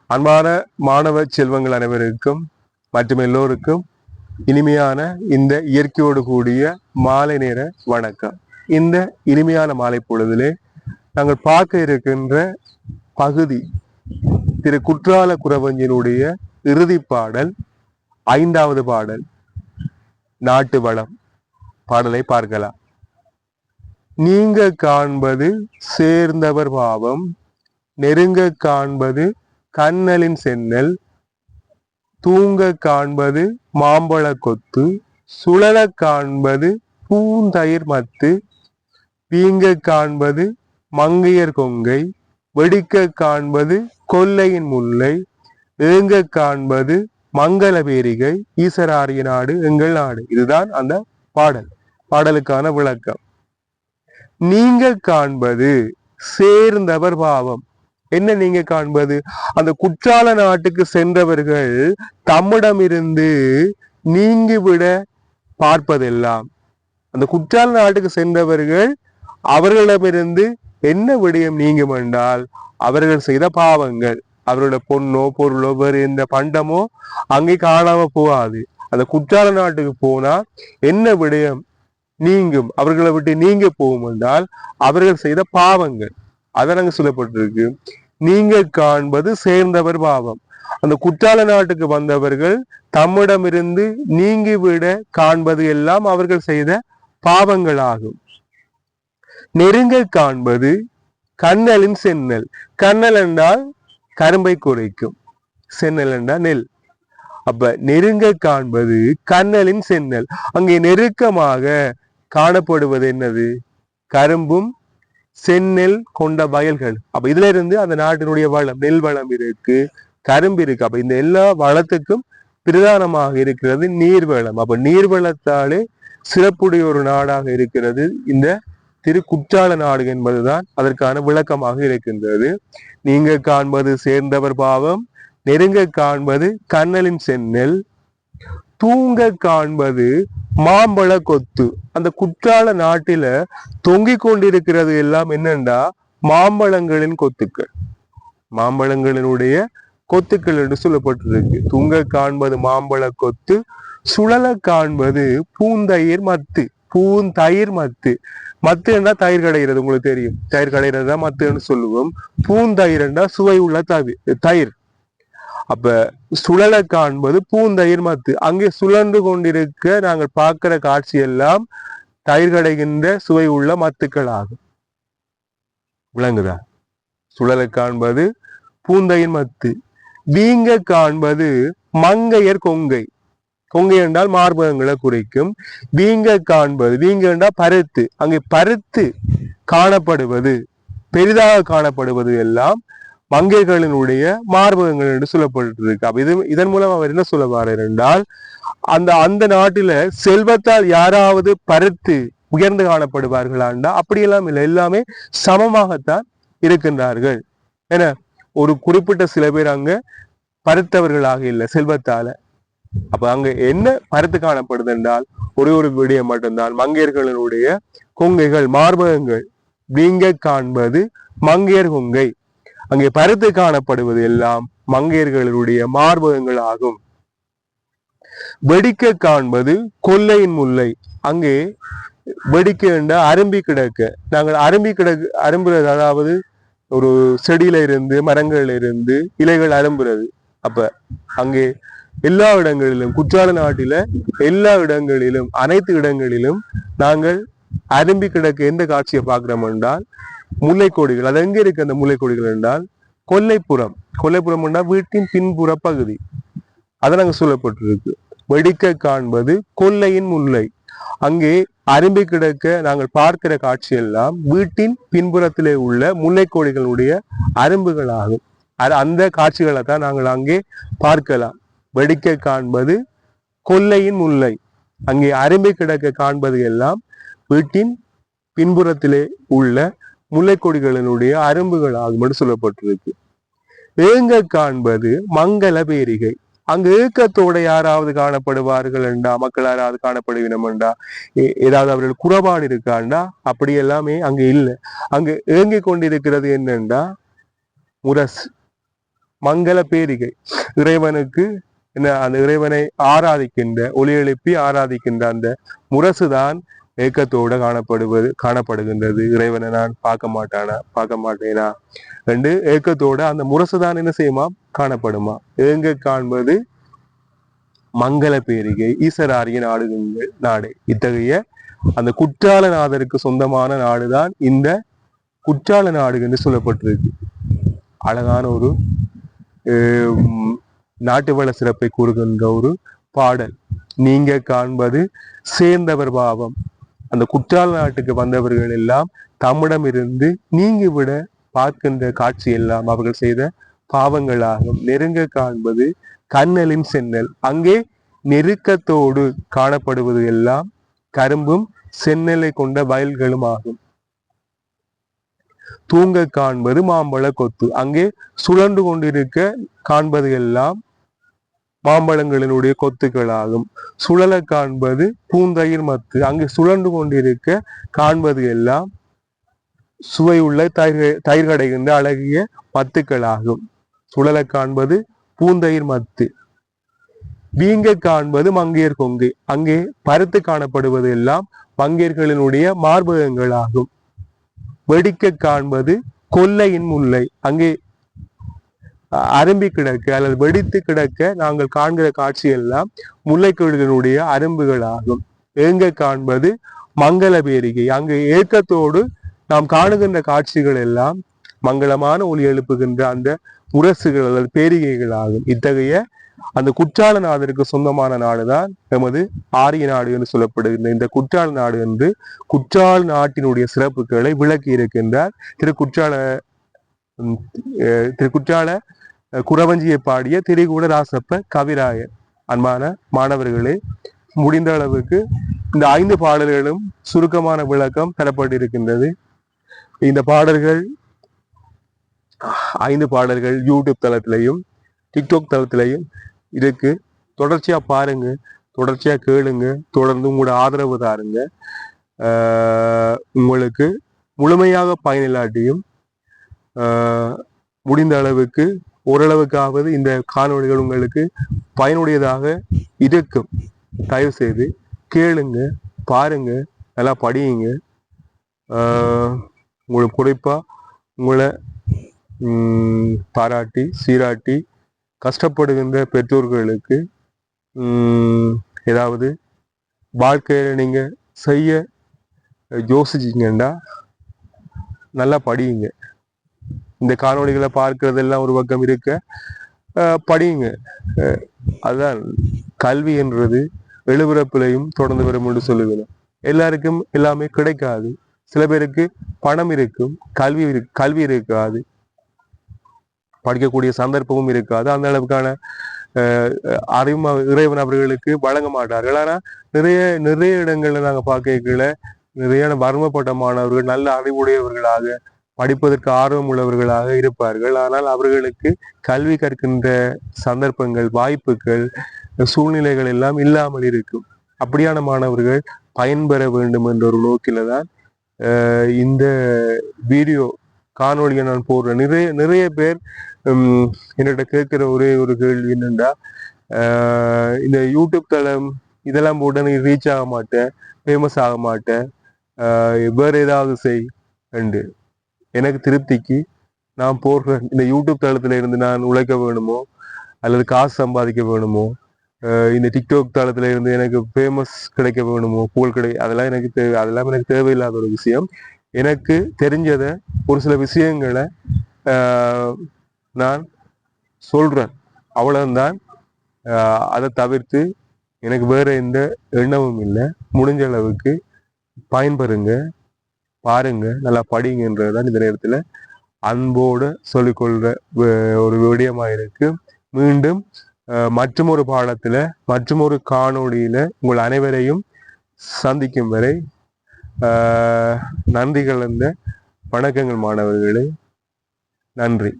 அன்பான மாணவ செல்வங்கள் அனைவருக்கும் மற்றும் எல்லோருக்கும் இனிமையான இந்த இயற்கையோடு கூடிய மாலை நேர வணக்கம். இந்த இனிமையான மாலை பொழுதிலே நாங்கள் பார்க்க இருக்கின்ற பகுதி திரு குற்றால குறவஞ்சினுடைய இறுதி பாடல் 5வது பாடல் நாட்டு வளம் பாடலை பார்க்கலாம். நீங்க காண்பது சேர்ந்தவர் பாவம், நெருங்க காண்பது கண்ணலின் சென்னல், தூங்க காண்பது மாம்பழ கொத்து, சுழல காண்பது பூந்தயிர் மத்து, வீங்க காண்பது மங்கையர் கொங்கை, வெடிக்க காண்பது கொல்லையின் முல்லை, ஏங்க காண்பது மங்கள பேரிகை, ஈசராரிய நாடு எங்கள் நாடு. இதுதான் அந்த பாடலுக்கான விளக்கம். நீங்க காண்பது சேர்ந்தவர் பாவம். என்ன நீங்க காண்பது? அந்த குற்றால நாட்டுக்கு சென்றவர்கள் தம்மிடமிருந்து நீங்கிவிட பார்ப்பதெல்லாம். அந்த குற்றால நாட்டுக்கு சென்றவர்கள் அவர்களிடமிருந்து என்ன விடயம் நீங்கும் என்றால் அவர்கள் செய்த பாவங்கள். அவர்களோட பொண்ணோ பொருளோ வேறு எந்த பண்டமோ அங்கே காணாம போகாது. அந்த குற்றால நாட்டுக்கு போனா என்ன விடயம் நீங்கும், அவர்களை விட்டு நீங்க போகும் என்றால் அவர்கள் செய்த பாவங்கள். அதான் அங்க சொல்லப்பட்டிருக்கு. நீங்க காண்பது சேர்ந்தவர் பாவம். அந்த குற்றால நாட்டுக்கு வந்தவர்கள் தம்மிடமிருந்து நீங்கிவிட காண்பது எல்லாம் அவர்கள் செய்த பாவங்கள் ஆகும். நெருங்க காண்பது கண்ணலின் சென்னல். கண்ணல் என்றால் கரும்பை குறைக்கும், சென்னல் என்றால் நெல். அப்ப நெருங்க காண்பது கண்ணலின் சென்னல். அங்கே நெருக்கமாக காணப்படுவது என்னது? கரும்பும் செந்நெல் கொண்ட வயல்கள். அப்ப இதுல இருந்து அந்த நாட்டினுடைய வளம், நெல் வளம் இருக்கு, கரும்பு இருக்கு. அப்ப இந்த எல்லா வளத்துக்கும் பிரதானமாக இருக்கிறது நீர்வளம். அப்ப நீர்வளத்தாலே சிறப்புடைய ஒரு நாடாக இருக்கிறது இந்த திரு குற்றால நாடு என்பதுதான் அதற்கான விளக்கமாக இருக்கின்றது. நீங்க காண்பது சேர்ந்தவர் பாவம், நெருங்க காண்பது கண்ணலின் செந்நெல், தூங்க காண்பது மாம்பழ கொத்து. அந்த குற்றால நாட்டில தொங்கிக் கொண்டிருக்கிறது எல்லாம் என்னண்டா மாம்பழங்களின் கொத்துக்கள், மாம்பழங்களினுடைய கொத்துக்கள் என்று சொல்லப்பட்டிருக்கு. தூங்க காண்பது மாம்பழ கொத்து, சுழல காண்பது பூந்தயிர் மத்து. பூந்தயிர் மத்து. மத்து என்றா தயிர் கடைகிறது, உங்களுக்கு தெரியும். தயிர் கடைகிறது தான் மத்துன்னு சொல்லுவோம். பூந்தயிர் என்றா சுவை உள்ள தயிர். அப்ப சுழல காண்பது பூந்தயிர் மத்து. அங்கே சுழன்று கொண்டிருக்க நாங்கள் பார்க்கிற காட்சி எல்லாம் தயிர் கடைகின்ற சுவை உள்ள மத்துக்கள் ஆகும். விளங்குதா? சுழல காண்பது பூந்தயிர் மத்து. வீங்க காண்பது மங்கையர் கொங்கை. கொங்கை என்றால் மார்பகங்களை குறிக்கும். வீங்க காண்பது, வீங்க என்றால் பருத்து. அங்கே பருத்து காணப்படுவது, பெரிதாக காணப்படுவது எல்லாம் மங்கைகளினுடைய மார்பகங்கள் என்று சொல்லப்பட்டிருக்கு. அப்ப இதன் மூலம் அவர் என்ன சொல்ல வாரார் என்றால், அந்த நாட்டில செல்வத்தால் யாராவது பருத்து உயர்ந்து காணப்படுவார்களாண்டா அப்படியெல்லாம் இல்லை, எல்லாமே சமமாகத்தான் இருக்கின்றார்கள். என ஒரு குறிப்பிட்ட சில பேர் அங்க பருத்தவர்களாக இல்லை செல்வத்தால. அப்ப அங்க என்ன பருத்து காணப்படுது என்றால் ஒரே ஒரு விடயம் மட்டும்தான், மங்கையர்களினுடைய கொங்கைகள், மார்பகங்கள். வீங்க காண்பது மங்கையர் கொங்கை. அங்கே பருத்து காணப்படுவது எல்லாம் மங்கையர்களுடைய மார்பகங்கள் ஆகும். வெடிக்க காண்பது கொல்லையின் முல்லை. அங்கே வெடிக்க என்ற அரும்பி கிடக்க. நாங்கள் அரும்புறது, அதாவது ஒரு செடியில இருந்து மரங்கள்ல இருந்து இலைகள் அரும்புறது. அப்ப அங்கே எல்லா இடங்களிலும், குற்றால நாட்டில எல்லா இடங்களிலும், அனைத்து இடங்களிலும் நாங்கள் அரும்பி கிடக்க எந்த காட்சியை பார்க்கிறோம் என்றால் முல்லைக்கொடிகள். அது எங்க இருக்கு அந்த முல்லைக்கொடிகள் என்றால் கொல்லைப்புறம். கொல்லைப்புறம் என்றால் வீட்டின் பின்புற பகுதி. அதான் அங்க சொல்லப்பட்டிருக்கு. வெடிக்க காண்பது கொல்லையின் முல்லை. அங்கே அரும்பி கிடக்க நாங்கள் பார்க்கிற காட்சி எல்லாம் வீட்டின் பின்புறத்திலே உள்ள முல்லைக்கொடிகளுடைய அரும்புகள் ஆகும். அந்த காட்சிகளை தான் நாங்கள் அங்கே பார்க்கலாம். வெடிக்க காண்பது கொல்லையின் முல்லை. அங்கே அரும்பி கிடக்க காண்பது எல்லாம் வீட்டின் பின்புறத்திலே உள்ள முல்லைக்கொடிகளினுடைய அரும்புகள் ஆகும் என்று சொல்லப்பட்டிருக்கு. ஏங்க காண்பது மங்கள பேரிகை. அங்கு ஏக்கத்தோட யாராவது காணப்படுவார்கள் என்றா, மக்கள் யாராவது காணப்படுவினம் என்றா, ஏதாவது அவர்கள் குறைபாடு இருக்காண்டா, அப்படி எல்லாமே அங்கு இல்லை. அங்கு ஏங்கிக் கொண்டிருக்கிறது என்னண்டா முரசு. மங்கள பேரிகை. இறைவனுக்கு அந்த இறைவனை ஆராதிக்கின்ற, ஒலி எழுப்பி ஆராதிக்கின்ற அந்த முரசுதான் ஏக்கத்தோட காணப்படுகின்றது. இறைவனை நான் பார்க்க மாட்டேனா என்று ஏக்கத்தோட அந்த முரசுதான் என்ன செய்யுமா, காணப்படுமா. எங்க காண்பது? மங்கள பேரிகை, ஈசராரியின் ஆடுகின்ற நாடு. இத்தகைய அந்த குற்றாலநாதருக்கு சொந்தமான நாடுதான் இந்த குற்றால நாடு என்று சொல்லப்பட்டிருக்கு. அழகான ஒரு நாட்டு வள சிறப்பை கூறுகின்ற ஒரு பாடல். நீங்க காண்பது சேர்ந்தவர் பாவம். அந்த குற்றால நாட்டுக்கு வந்தவர்கள் எல்லாம் தம்மிடம் இருந்து நீங்கிவிட பார்க்கின்ற காட்சி எல்லாம் அவர்கள் செய்த பாவங்களாகும். நெருங்க காண்பது கண்ணலின் சென்னல். அங்கே நெருக்கத்தோடு காணப்படுவது எல்லாம் கரும்பும் சென்னலை கொண்ட வயல்களும் ஆகும். தூங்க காண்பது மாம்பழ கொத்து. அங்கே சுழன்று கொண்டிருக்க காண்பது எல்லாம் மாம்பழங்களினுடைய கொத்துக்களாகும். சுழல காண்பது பூந்தயிர் மத்து. அங்கே சுழன்று கொண்டிருக்க காண்பது எல்லாம் சுவையுள்ள தயிர் கடைகின்ற அழகிய மத்துக்களாகும். சுழல காண்பது பூந்தயிர் மத்து. வீங்க காண்பது மங்கையர் கொங்கை. அங்கே பருத்து காணப்படுவது எல்லாம் மங்கையர்களினுடைய மார்பகங்களாகும். வெடிக்க காண்பது கொல்லையின் முல்லை. அங்கே அரும்பி கிடக்க அல்லது வெடித்து கிடக்க நாங்கள் காண்கிற காட்சி எல்லாம் முல்லைக்கொடிகளுடைய அரும்புகளாகும். ஏங்க காண்பது மங்கள பேரிகை. அங்கு ஏக்கத்தோடு நாம் காணுகின்ற காட்சிகள் எல்லாம் மங்களமான ஒலி எழுப்புகின்ற அந்த முரசுகள் அல்லது பேரிகைகள் ஆகும். இத்தகைய அந்த குற்றாலநாதருக்கு சொந்தமான நாடுதான் எமது ஆரிய நாடு என்று சொல்லப்படுகின்ற இந்த குற்றால நாடு என்று குற்றால நாட்டினுடைய சிறப்புகளை விளக்கி இருக்கின்றார் திரு குற்றால குறவஞ்சியை பாடிய திரிகூட ராசப்ப கவிராயர். அன்பான மாணவர்களே, முடிந்த அளவுக்கு இந்த 5 பாடல்களும் சுருக்கமான விளக்கம் தரப்பட்டிருக்கின்றது. இந்த பாடல்கள் 5 பாடல்கள் யூடியூப் தளத்திலையும் டிக்டாக் தளத்திலையும் இருக்கு. தொடர்ச்சியா பாருங்க, தொடர்ச்சியா கேளுங்க, தொடர்ந்து உங்களோட ஆதரவு தாருங்க. உங்களுக்கு முழுமையாக பயனில்லாட்டியும் முடிந்த அளவுக்கு ஓரளவுக்காவது இந்த காணொளிகள் உங்களுக்கு பயனுடையதாக இருக்கும். தயவு செய்து கேளுங்க, பாருங்க, நல்லா படியுங்க. உங்களுக்கு குறிப்பா உங்களை பாராட்டி சீராட்டி கஷ்டப்படுகின்ற பெற்றோர்களுக்கு ஏதாவது வாழ்க்கையில நீங்க செய்ய யோசிச்சிங்கன்னா நல்லா படியுங்க. இந்த காணொளிகளை பார்க்கறதெல்லாம் ஒரு பக்கம் இருக்க, படியுங்க. அதுதான் கல்வி என்றது எழுபிறப்பிலையும் தொடர்ந்து வரும் என்று சொல்லுவேன். எல்லாருக்கும் எல்லாமே கிடைக்காது. சில பேருக்கு பணம் இருக்கும், கல்வி இருக்காது, படிக்கக்கூடிய சந்தர்ப்பமும் இருக்காது. அந்த அளவுக்கான அறிவும் இறைவன் அவர்களுக்கு வழங்க மாட்டார்கள். ஆனா நிறைய இடங்கள்ல நாங்க பார்க்கல, நிறைய வறுமைப்பட்ட மாணவர்கள் நல்ல அறிவுடையவர்களாக படிப்பதற்கு ஆர்வம் உள்ளவர்களாக இருப்பார்கள். ஆனால் அவர்களுக்கு கல்வி கற்கின்ற சந்தர்ப்பங்கள், வாய்ப்புகள், சூழ்நிலைகள் எல்லாம் இல்லாமல் இருக்கும். அப்படியான மாணவர்கள் பயன்பெற வேண்டும் என்ற ஒரு நோக்கில தான் இந்த வீடியோ காணொலியை நான் போடுறேன். நிறைய பேர் என்னோட கேட்கிற ஒரே ஒரு கேள்வி என்னென்னா, இந்த யூடியூப் தளம் இதெல்லாம் போட்டு நீ ரீச் ஆக மாட்டேன், ஃபேமஸ் ஆக மாட்டேன், வேற ஏதாவது செய் என்று. எனக்கு திருப்திக்கு நான் போடுற இந்த யூடியூப் தளத்துல இருந்து நான் உழைக்க வேணுமோ அல்லது காசு சம்பாதிக்க வேணுமோ, இந்த டிக்டாக் தளத்துல இருந்து எனக்கு ஃபேமஸ் கிடைக்க வேணுமோ, புகழ் அதெல்லாம் எனக்கு தேவையில்லாத ஒரு விஷயம். எனக்கு தெரிஞ்சதை ஒரு சில விஷயங்களை நான் சொல்றேன், அவ்வளவுதான். அதை தவிர்த்து எனக்கு வேற எந்த எண்ணமும் இல்லை. முடிஞ்ச அளவுக்கு பயன்பெறுங்க, பாருங்க, நல்லா படிங்கன்றதுதான் இந்த நேரத்துல அன்போடு சொல்லிக்கொள்ற ஒரு விடயமா இருக்கு. மீண்டும் மற்றொரு பாடத்துல மற்றொரு காணொளியில உங்கள் அனைவரையும் சந்திக்கும் வரை நன்றி கலந்த வணக்கங்கள் மாணவர்களே. நன்றி.